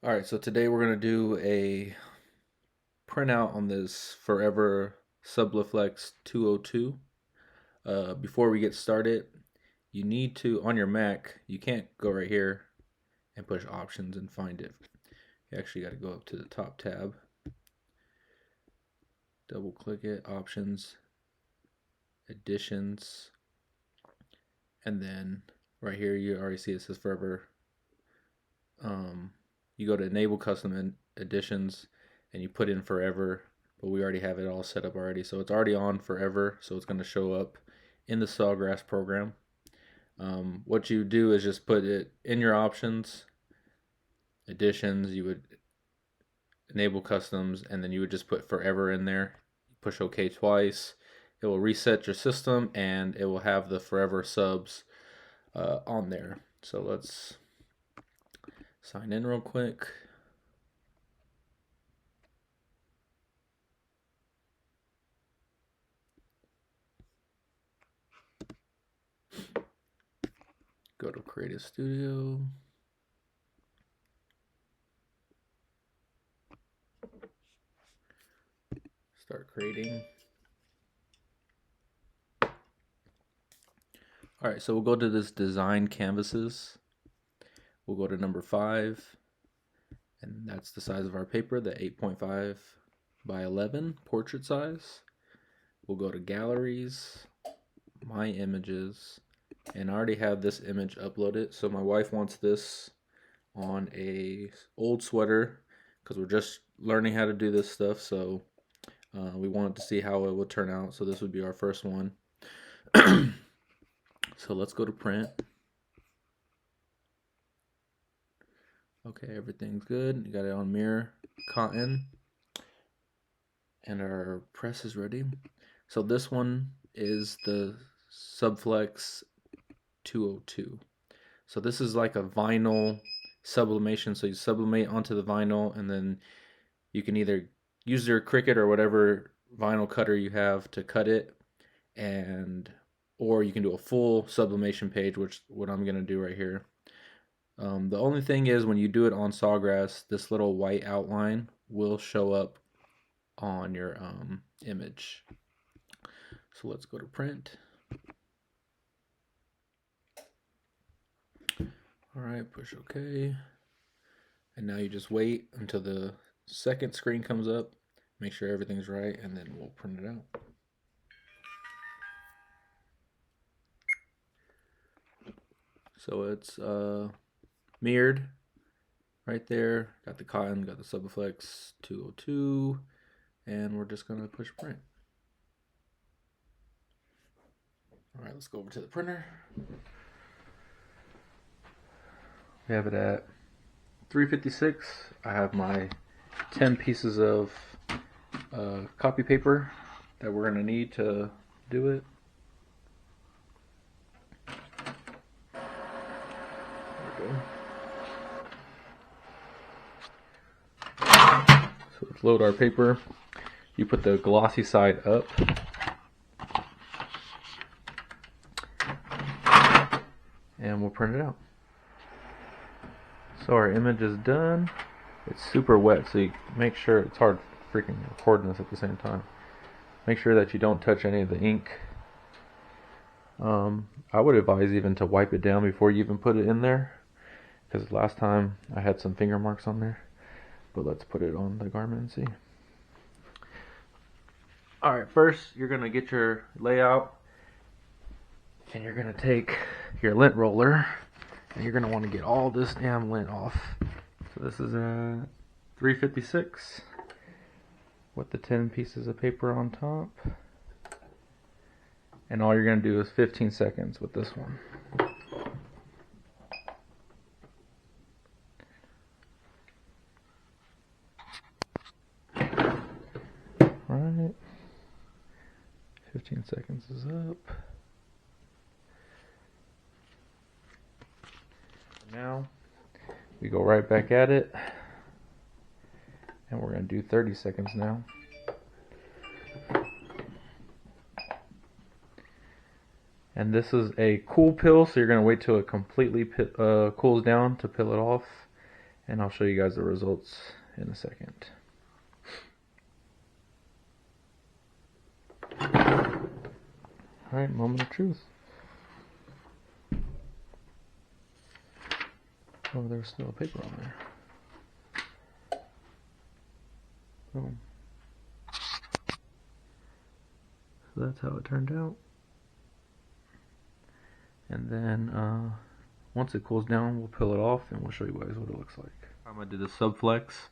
Alright, so today we're going to do a printout on this Forever Subli-Flex 202. Before we get started, you need to, on your Mac, you can't go right here and push options and find it. You actually got to go up to the top tab, double click it, options, additions, and then right here you already see it says Forever. You go to enable custom additions and you put in Forever, but we already have it all set up already, so it's already on Forever, so it's going to show up in the Sawgrass program. What you do is just put it in your options, additions, you would enable customs, and then you would just put Forever in there, push OK twice, it will reset your system and it will have the Forever subs on there. So let's sign in real quick. Go to Creative Studio. Start creating. Alright, so we'll go to this design canvases. We'll go to number 5. And that's the size of our paper, the 8.5 by 11 portrait size. We'll go to galleries, my images, and I already have this image uploaded. So my wife wants this on a old sweater because we're just learning how to do this stuff. So we wanted to see how it would turn out. So this would be our first one. So let's go to print. Okay, everything's good. You got it on mirror, cotton, and our press is ready. So this one is the Subflex 202. So this is like a vinyl sublimation. So you sublimate onto the vinyl, and then you can either use your Cricut or whatever vinyl cutter you have to cut it, or you can do a full sublimation page, which what I'm gonna do right here. The only thing is when you do it on Sawgrass, this little white outline will show up on your image. So let's go to print. Alright, push OK. And now you just wait until the second screen comes up, make sure everything's right, and then we'll print it out. So it's mirrored right there. Got the cotton, got the Subli-Flex 202, and we're just gonna push print. All right, let's go over to the printer. We have it at 356. I have my 10 pieces of copy paper that we're gonna need to do it. So let's load our paper. You put the glossy side up. And we'll print it out. So our image is done. It's super wet, so you make sure, it's hard freaking recording this at the same time. Make sure that you don't touch any of the ink. I would advise even to wipe it down before you even put it in there, because last time I had some finger marks on there. But let's put it on the garment and see. Alright, first you're going to get your layout, and you're going to take your lint roller, and you're going to want to get all this damn lint off. So this is a 356 with the 10 pieces of paper on top. And all you're going to do is 15 seconds with this one. Alright. 15 seconds is up. Now we go right back at it. And we're going to do 30 seconds now. And this is a cool pill, so you're going to wait till it completely cools down to peel it off. and I'll show you guys the results in a second. Alright, moment of truth. Oh, there's still a paper on there. Boom. So that's how it turned out. And then once it cools down, we'll peel it off and we'll show you guys what it looks like. I'm going to do the Subflex.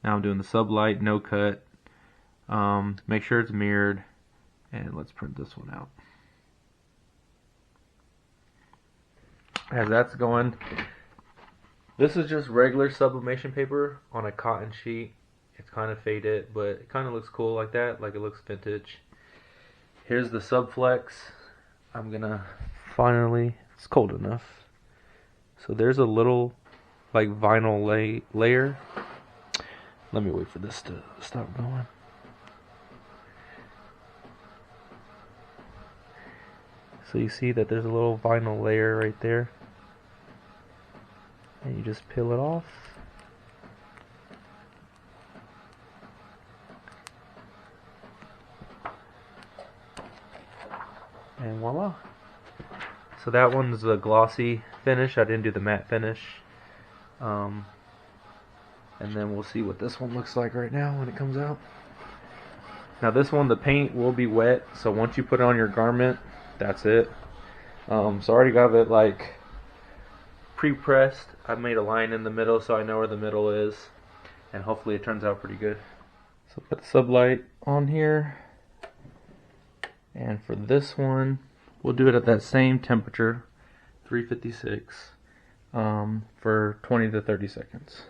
Now I'm doing the Sublight, no cut. Make sure it's mirrored. And let's print this one out. As that's going, this is just regular sublimation paper on a cotton sheet. It's kind of faded, but it kind of looks cool like that, like it looks vintage. Here's the Subflex. I'm gonna finally, it's cold enough. So there's a little like vinyl layer. Let me wait for this to stop going. So you see that there's a little vinyl layer right there. And you just peel it off. And voila. So that one's the glossy finish. I didn't do the matte finish. And then we'll see what this one looks like right now when it comes out. Now this one, the paint will be wet. So once you put it on your garment, that's it. So I already got it like pre-pressed. I made a line in the middle so I know where the middle is, and hopefully it turns out pretty good. So put the Sublight on here, and for this one we'll do it at that same temperature, 356, for 20 to 30 seconds.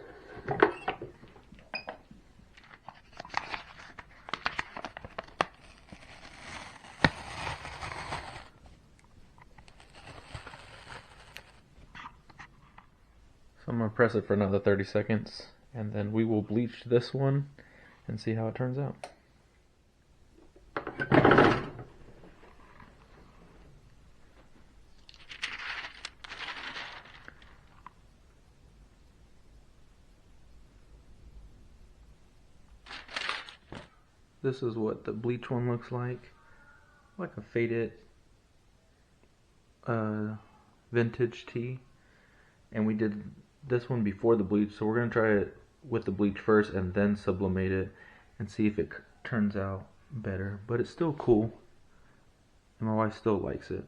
So I'm going to press it for another 30 seconds, and then we will bleach this one and see how it turns out. This is what the bleach one looks like a faded vintage tee. And we did this one before the bleach, so we're going to try it with the bleach first and then sublimate it and see if it turns out better. But it's still cool, and my wife still likes it.